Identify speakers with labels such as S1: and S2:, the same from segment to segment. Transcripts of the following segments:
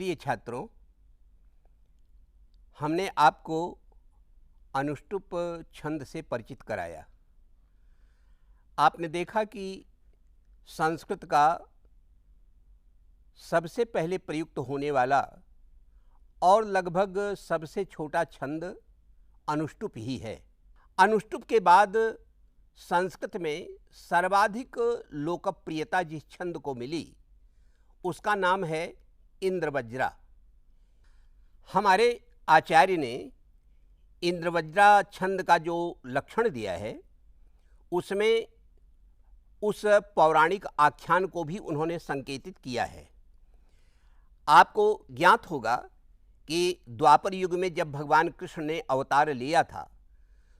S1: प्रिय छात्रों, हमने आपको अनुष्टुप छंद से परिचित कराया। आपने देखा कि संस्कृत का सबसे पहले प्रयुक्त होने वाला और लगभग सबसे छोटा छंद अनुष्टुप ही है। अनुष्टुप के बाद संस्कृत में सर्वाधिक लोकप्रियता जिस छंद को मिली उसका नाम है इंद्रवज्रा। हमारे आचार्य ने इंद्रवज्रा छंद का जो लक्षण दिया है उसमें उस पौराणिक आख्यान को भी उन्होंने संकेतित किया है। आपको ज्ञात होगा कि द्वापर युग में जब भगवान कृष्ण ने अवतार लिया था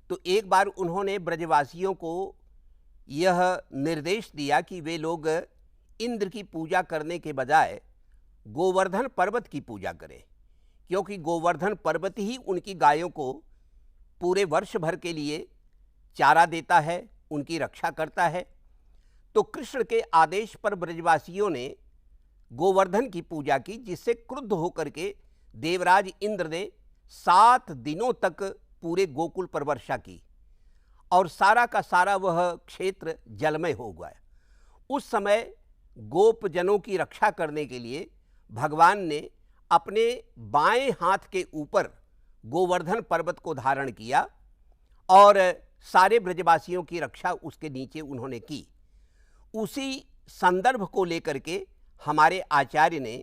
S1: तो एक बार उन्होंने ब्रजवासियों को यह निर्देश दिया कि वे लोग इंद्र की पूजा करने के बजाय गोवर्धन पर्वत की पूजा करें, क्योंकि गोवर्धन पर्वत ही उनकी गायों को पूरे वर्ष भर के लिए चारा देता है, उनकी रक्षा करता है। तो कृष्ण के आदेश पर ब्रजवासियों ने गोवर्धन की पूजा की, जिससे क्रुद्ध होकर के देवराज इंद्र ने 7 दिनों तक पूरे गोकुल पर वर्षा की और सारा का सारा वह क्षेत्र जलमय हो गया। उस समय गोपजनों की रक्षा करने के लिए भगवान ने अपने बाएं हाथ के ऊपर गोवर्धन पर्वत को धारण किया और सारे ब्रजवासियों की रक्षा उसके नीचे उन्होंने की। उसी संदर्भ को लेकर के हमारे आचार्य ने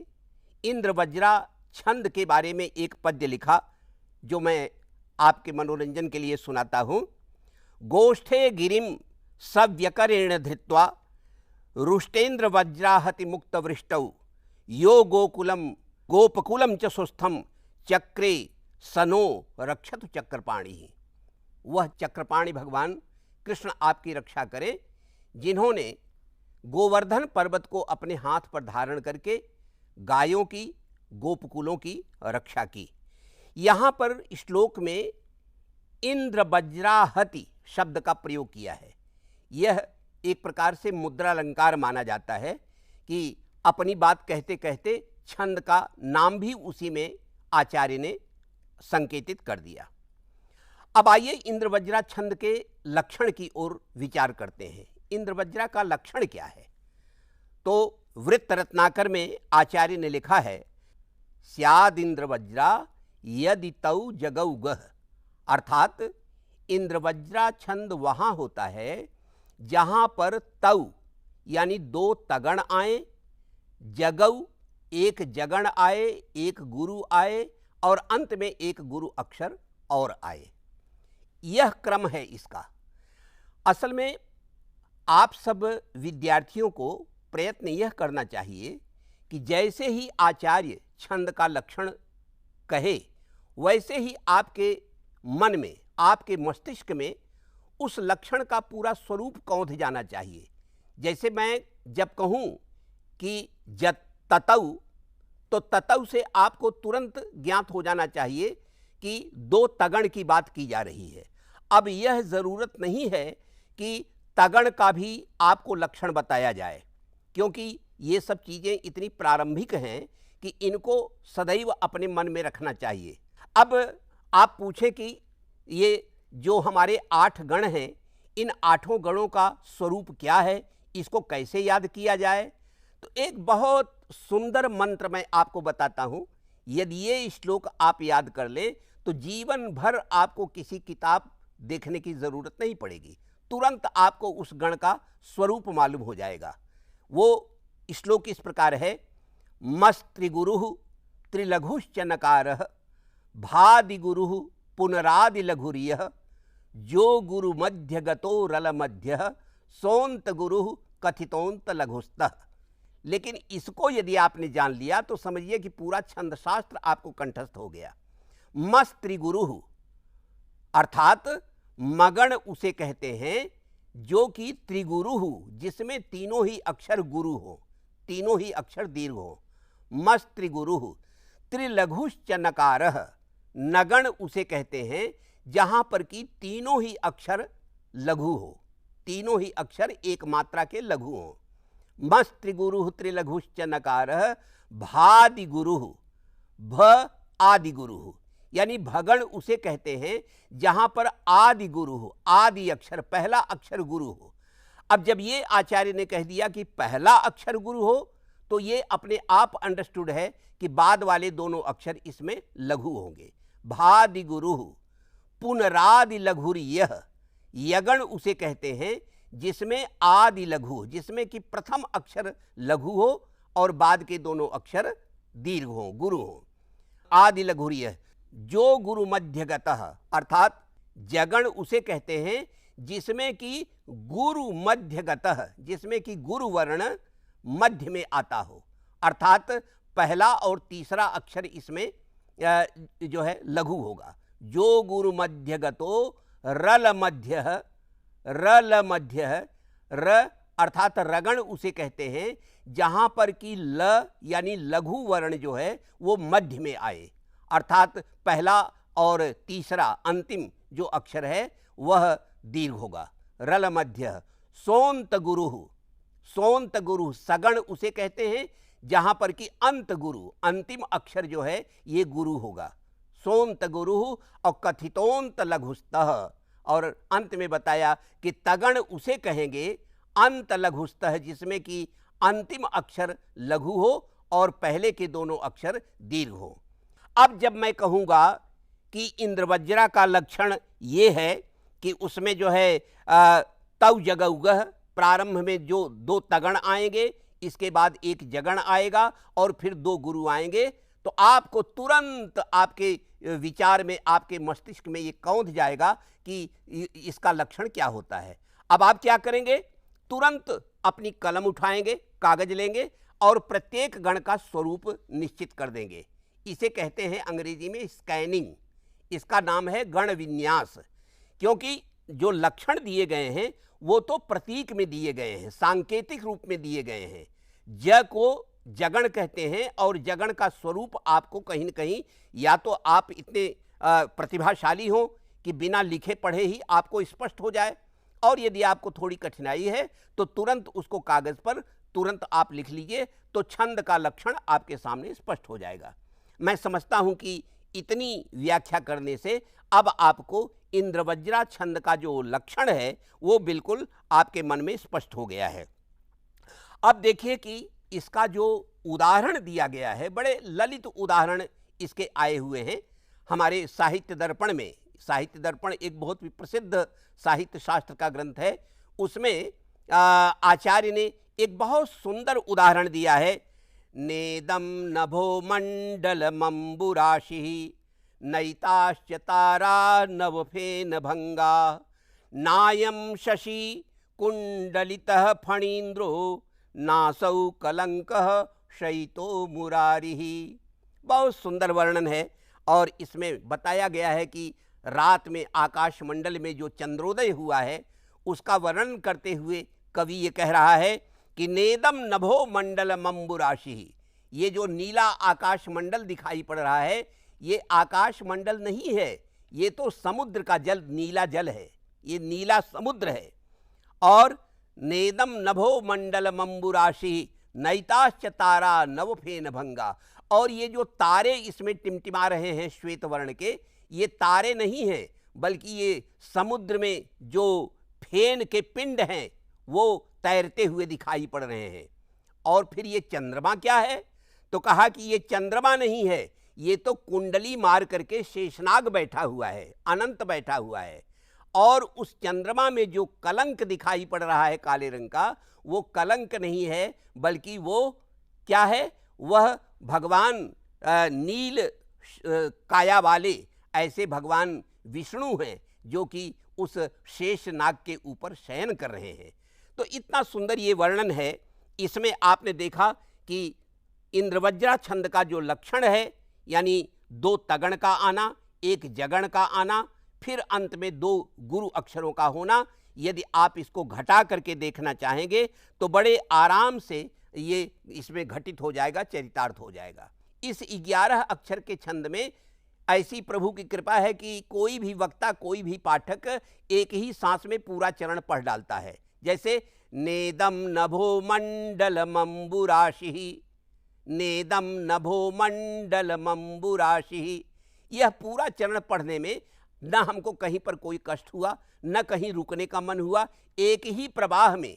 S1: इंद्रवज्रा छंद के बारे में एक पद्य लिखा, जो मैं आपके मनोरंजन के लिए सुनाता हूँ। गोष्ठे गिरिम सव्यकरेण धृत्वा रुष्टेन्द्र वज्राहति मुक्त वृष्टौ यो गोकुलम गोपकुलम च सुस्थम चक्रे सनो रक्षतु चक्रपाणि। वह चक्रपाणि भगवान कृष्ण आपकी रक्षा करें, जिन्होंने गोवर्धन पर्वत को अपने हाथ पर धारण करके गायों की, गोपकुलों की रक्षा की। यहाँ पर श्लोक में इंद्रवज्राहति शब्द का प्रयोग किया है। यह एक प्रकार से मुद्रालंकार माना जाता है कि अपनी बात कहते कहते छंद का नाम भी उसी में आचार्य ने संकेतित कर दिया। अब आइए इंद्रवज्रा छंद के लक्षण की ओर विचार करते हैं। इंद्रवज्रा का लक्षण क्या है? तो वृत्त रत्नाकर में आचार्य ने लिखा है, स्याद इंद्रवज्रा यदि तौ जगौ गह। अर्थात इंद्रवज्रा छंद वहां होता है जहां पर तौ यानी 2 तगण आए, जगौ एक जगण आए, एक गुरु आए और अंत में एक गुरु अक्षर और आए। यह क्रम है इसका। असल में आप सब विद्यार्थियों को प्रयत्न यह करना चाहिए कि जैसे ही आचार्य छंद का लक्षण कहे वैसे ही आपके मन में, आपके मस्तिष्क में उस लक्षण का पूरा स्वरूप कौंध जाना चाहिए। जैसे मैं जब कहूँ कि ततौ, तो ततौ से आपको तुरंत ज्ञात हो जाना चाहिए कि 2 तगण की बात की जा रही है। अब यह ज़रूरत नहीं है कि तगण का भी आपको लक्षण बताया जाए, क्योंकि ये सब चीज़ें इतनी प्रारंभिक हैं कि इनको सदैव अपने मन में रखना चाहिए। अब आप पूछें कि ये जो हमारे 8 गण हैं, इन 8 गणों का स्वरूप क्या है, इसको कैसे याद किया जाए? तो एक बहुत सुंदर मंत्र मैं आपको बताता हूँ। यदि ये श्लोक आप याद कर लें तो जीवन भर आपको किसी किताब देखने की ज़रूरत नहीं पड़ेगी, तुरंत आपको उस गण का स्वरूप मालूम हो जाएगा। वो श्लोक इस प्रकार है, मस्त्रिगुरुः त्रिलघुश्च नकारः भादिगुरुः पुनरादिलघुर्यः जो गुरु मध्य गतो रल मध्यः सोंत गुरुः कथितोंत लघुस्तः। लेकिन इसको यदि आपने जान लिया तो समझिए कि पूरा छंद शास्त्र आपको कंठस्थ हो गया। मस्त्रिगुरुः अर्थात मगण उसे कहते हैं जो कि त्रिगुरु हो, जिसमें तीनों ही अक्षर गुरु हो, तीनों ही अक्षर दीर्घ हो। मस्त्रिगुरु त्रिलघुश्च नकारः, नगण उसे कहते हैं जहां पर कि तीनों ही अक्षर लघु हो, तीनों ही अक्षर एक मात्रा के लघु हो। मस्त्रिगुरु त्रिलघुश्च नकारः भादि गुरु, भ आदि गुरु हो, यानी भगण उसे कहते हैं जहां पर आदि गुरु हो, आदि अक्षर, पहला अक्षर गुरु हो। अब जब ये आचार्य ने कह दिया कि पहला अक्षर गुरु हो, तो ये अपने आप अंडरस्टूड है कि बाद वाले दोनों अक्षर इसमें लघु होंगे। भादि गुरु, पुनरादि लघुरी यह, यगण उसे कहते हैं जिसमें आदि लघु हो, जिसमें कि प्रथम अक्षर लघु हो और बाद के दोनों अक्षर दीर्घ हो, गुरु हो। आदि लघुरी यह, जो गुरु मध्यगतः, अर्थात जगण उसे कहते हैं जिसमें कि गुरु मध्यगतः, जिसमें कि गुरु वर्ण मध्य में आता हो, अर्थात पहला और तीसरा अक्षर इसमें जो है लघु होगा। जो गुरु मध्यगतो रल मध्य, रल मध्य, र अर्थात रगण उसे कहते हैं जहां पर कि ल यानी लघु वर्ण जो है वो मध्य में आए, अर्थात पहला और तीसरा अंतिम जो अक्षर है वह दीर्घ होगा। रल मध्य। सोंत गुरु, सोंत गुरु सगण उसे कहते हैं जहां पर कि अंत गुरु, अंतिम अक्षर जो है ये गुरु होगा। सोंत गुरु और कथितोंत लघुस्तः, और अंत में बताया कि तगण उसे कहेंगे अंत लघुस्तः जिसमें कि अंतिम अक्षर लघु हो और पहले के दोनों अक्षर दीर्घ हो। अब जब मैं कहूँगा कि इंद्रवज्रा का लक्षण ये है कि उसमें जो है तव जगउगह, प्रारंभ में जो दो तगण आएंगे, इसके बाद एक जगण आएगा और फिर दो गुरु आएंगे, तो आपको तुरंत आपके विचार में, आपके मस्तिष्क में ये कौंध जाएगा कि इसका लक्षण क्या होता है। अब आप क्या करेंगे, तुरंत अपनी कलम उठाएंगे, कागज लेंगे और प्रत्येक गण का स्वरूप निश्चित कर देंगे। इसे कहते हैं अंग्रेजी में स्कैनिंग, इसका नाम है गण विन्यास। क्योंकि जो लक्षण दिए गए हैं वो तो प्रतीक में दिए गए हैं, सांकेतिक रूप में दिए गए हैं। ज को जगण कहते हैं और जगण का स्वरूप आपको कहीं न कहीं, या तो आप इतने प्रतिभाशाली हो कि बिना लिखे पढ़े ही आपको स्पष्ट हो जाए, और यदि आपको थोड़ी कठिनाई है तो तुरंत उसको कागज पर तुरंत आप लिख लीजिए, तो छंद का लक्षण आपके सामने स्पष्ट हो जाएगा। मैं समझता हूं कि इतनी व्याख्या करने से अब आपको इंद्रवज्रा छंद का जो लक्षण है वो बिल्कुल आपके मन में स्पष्ट हो गया है। अब देखिए कि इसका जो उदाहरण दिया गया है, बड़े ललित उदाहरण इसके आए हुए हैं हमारे साहित्य दर्पण में। साहित्य दर्पण एक बहुत ही प्रसिद्ध साहित्य शास्त्र का ग्रंथ है, उसमें आचार्य ने एक बहुत सुंदर उदाहरण दिया है। नेदम नभो मंडल मंबुराशि नैताश्च तारा नवफेन भंगा नायम शशि कुंडलितः फणीन्द्रो नासौ कलंकः शयितो मुरारिहि। बहुत सुंदर वर्णन है, और इसमें बताया गया है कि रात में आकाश मंडल में जो चंद्रोदय हुआ है उसका वर्णन करते हुए कवि ये कह रहा है कि नेदम नभो मंडल मंबुराशि, ये जो नीला आकाश मंडल दिखाई पड़ रहा है ये आकाश मंडल नहीं है, ये तो समुद्र का जल, नीला जल है, ये नीला समुद्र है। और नेदम नभो मंडल मंबुराशि नैताश्च तारा नवफेन भंगा, और ये जो तारे इसमें टिमटिमा रहे हैं श्वेत वर्ण के, ये तारे नहीं हैं बल्कि ये समुद्र में जो फेन के पिंड हैं वो तैरते हुए दिखाई पड़ रहे हैं। और फिर ये चंद्रमा क्या है, तो कहा कि ये चंद्रमा नहीं है, ये तो कुंडली मार करके शेषनाग बैठा हुआ है, अनंत बैठा हुआ है। और उस चंद्रमा में जो कलंक दिखाई पड़ रहा है काले रंग का, वो कलंक नहीं है बल्कि वो क्या है, वह भगवान नील काया वाले ऐसे भगवान विष्णु हैं जो कि उस शेष नाग के ऊपर शयन कर रहे हैं। तो इतना सुंदर ये वर्णन है। इसमें आपने देखा कि इंद्रवज्रा छंद का जो लक्षण है, यानी दो तगण का आना, एक जगण का आना, फिर अंत में दो गुरु अक्षरों का होना, यदि आप इसको घटा करके देखना चाहेंगे तो बड़े आराम से ये इसमें घटित हो जाएगा, चरितार्थ हो जाएगा। इस 11 अक्षर के छंद में ऐसी प्रभु की कृपा है कि कोई भी वक्ता, कोई भी पाठक एक ही सांस में पूरा चरण पढ़ डालता है। जैसे नेदम नभो मंडल मंबुराशि, नेदम नभो मंडल मंबुराशि। यह पूरा चरण पढ़ने में न हमको कहीं पर कोई कष्ट हुआ, न कहीं रुकने का मन हुआ। एक ही प्रवाह में,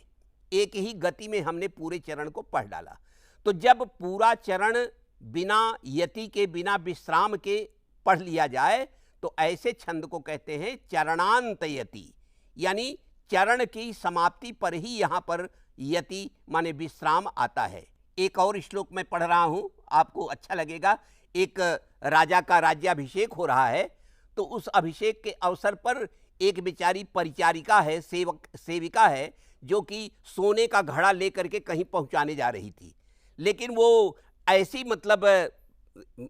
S1: एक ही गति में हमने पूरे चरण को पढ़ डाला। तो जब पूरा चरण बिना यति के, बिना विश्राम के पढ़ लिया जाए तो ऐसे छंद को कहते हैं चरणांत यति, यानी चरण की समाप्ति पर ही यहाँ पर यति माने विश्राम आता है। एक और श्लोक मैं पढ़ रहा हूँ, आपको अच्छा लगेगा। एक राजा का राज्याभिषेक हो रहा है, तो उस अभिषेक के अवसर पर एक बेचारी परिचारिका है, सेविका है, जो कि सोने का घड़ा लेकर के कहीं पहुंचाने जा रही थी। लेकिन वो ऐसी मतलब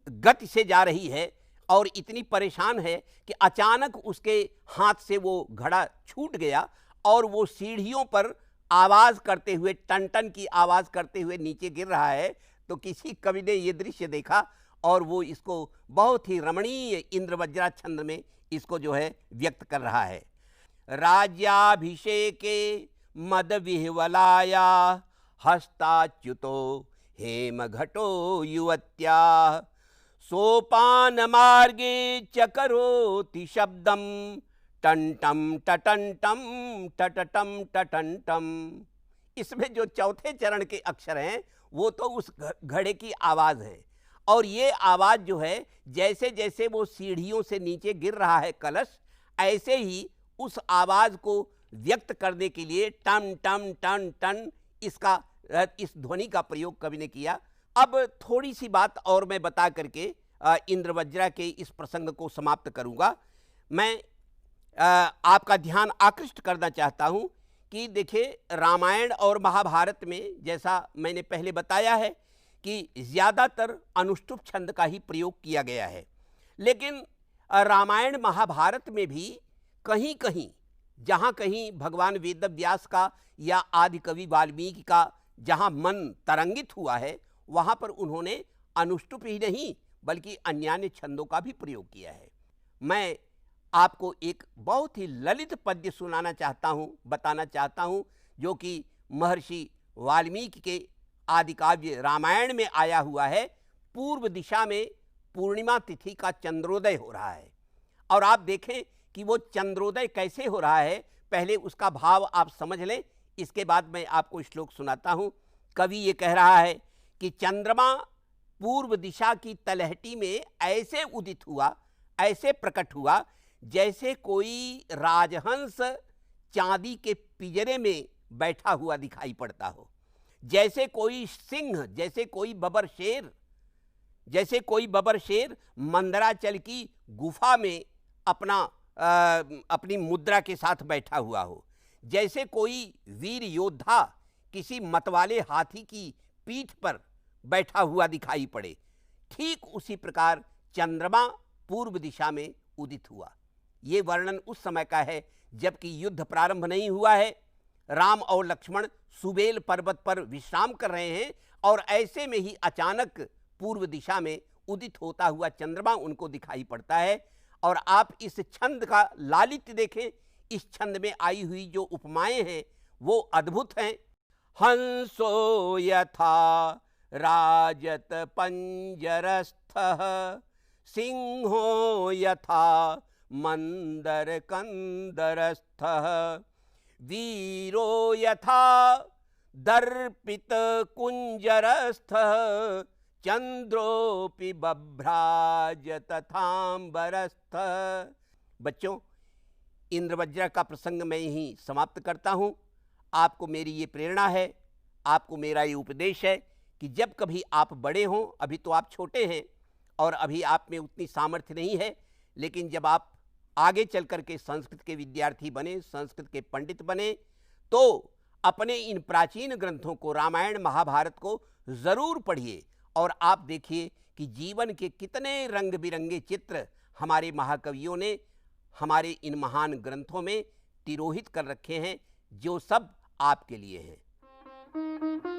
S1: गति से जा रही है और इतनी परेशान है कि अचानक उसके हाथ से वो घड़ा छूट गया और वो सीढ़ियों पर आवाज करते हुए, टन टन की आवाज करते हुए नीचे गिर रहा है। तो किसी कवि ने ये दृश्य देखा और वो इसको बहुत ही रमणीय इंद्रवज्रा छंद में इसको जो है व्यक्त कर रहा है। राज्याभिषेके मद विह्वलाया हस्ताच्युतो हेम घटो युवत्या सोपान मार्गे चकरोति शब्दम टंटम टटंटम टटटम टटंटम। इसमें जो चौथे चरण के अक्षर हैं वो तो उस घड़े की आवाज है, और ये आवाज जो है जैसे जैसे वो सीढ़ियों से नीचे गिर रहा है कलश, ऐसे ही उस आवाज को व्यक्त करने के लिए टम टम टन टन इस ध्वनि का प्रयोग कवि ने किया। अब थोड़ी सी बात और मैं बता करके इंद्रवज्रा के इस प्रसंग को समाप्त करूंगा। मैं आपका ध्यान आकृष्ट करना चाहता हूं कि देखिए, रामायण और महाभारत में जैसा मैंने पहले बताया है कि ज़्यादातर अनुष्टुप छंद का ही प्रयोग किया गया है, लेकिन रामायण महाभारत में भी कहीं कहीं, जहाँ कहीं भगवान वेदव्यास का या आदि कवि वाल्मीकि का जहाँ मन तरंगित हुआ है, वहाँ पर उन्होंने अनुष्टुप ही नहीं बल्कि अन्यान्य छंदों का भी प्रयोग किया है। मैं आपको एक बहुत ही ललित पद्य सुनाना चाहता हूँ, बताना चाहता हूँ, जो कि महर्षि वाल्मीकि के आदि काव्य रामायण में आया हुआ है। पूर्व दिशा में पूर्णिमा तिथि का चंद्रोदय हो रहा है, और आप देखें कि वो चंद्रोदय कैसे हो रहा है। पहले उसका भाव आप समझ लें, इसके बाद मैं आपको श्लोक सुनाता हूँ। कवि ये कह रहा है कि चंद्रमा पूर्व दिशा की तलहटी में ऐसे उदित हुआ, ऐसे प्रकट हुआ, जैसे कोई राजहंस चांदी के पिंजरे में बैठा हुआ दिखाई पड़ता हो, जैसे कोई सिंह, जैसे कोई बबर शेर मंदराचल की गुफा में अपनी मुद्रा के साथ बैठा हुआ हो, जैसे कोई वीर योद्धा किसी मतवाले हाथी की पीठ पर बैठा हुआ दिखाई पड़े। ठीक उसी प्रकार चंद्रमा पूर्व दिशा में उदित हुआ। ये वर्णन उस समय का है जबकि युद्ध प्रारंभ नहीं हुआ है। राम और लक्ष्मण सुबेल पर्वत पर विश्राम कर रहे हैं, और ऐसे में ही अचानक पूर्व दिशा में उदित होता हुआ चंद्रमा उनको दिखाई पड़ता है। और आप इस छंद का लालित्य देखें, इस छंद में आई हुई जो उपमाएं हैं वो अद्भुत हैं। हंसो यथा राजत पंजरस्थः सिंहो यथा मंदर कंदरस्थः वीरो यथा दर्पित कुंजरस्थः चंद्रोपि बभ्राज तथांबरस्थः। बच्चों, इंद्रवज्रा का प्रसंग मैं यहीं समाप्त करता हूँ। आपको मेरी ये प्रेरणा है, आपको मेरा ये उपदेश है कि जब कभी आप बड़े हों, अभी तो आप छोटे हैं और अभी आप में उतनी सामर्थ्य नहीं है, लेकिन जब आप आगे चल कर के संस्कृत के विद्यार्थी बने, संस्कृत के पंडित बने, तो अपने इन प्राचीन ग्रंथों को, रामायण महाभारत को ज़रूर पढ़िए, और आप देखिए कि जीवन के कितने रंग बिरंगे चित्र हमारे महाकवियों ने हमारे इन महान ग्रंथों में तिरोहित कर रखे हैं, जो सब आपके लिए हैं।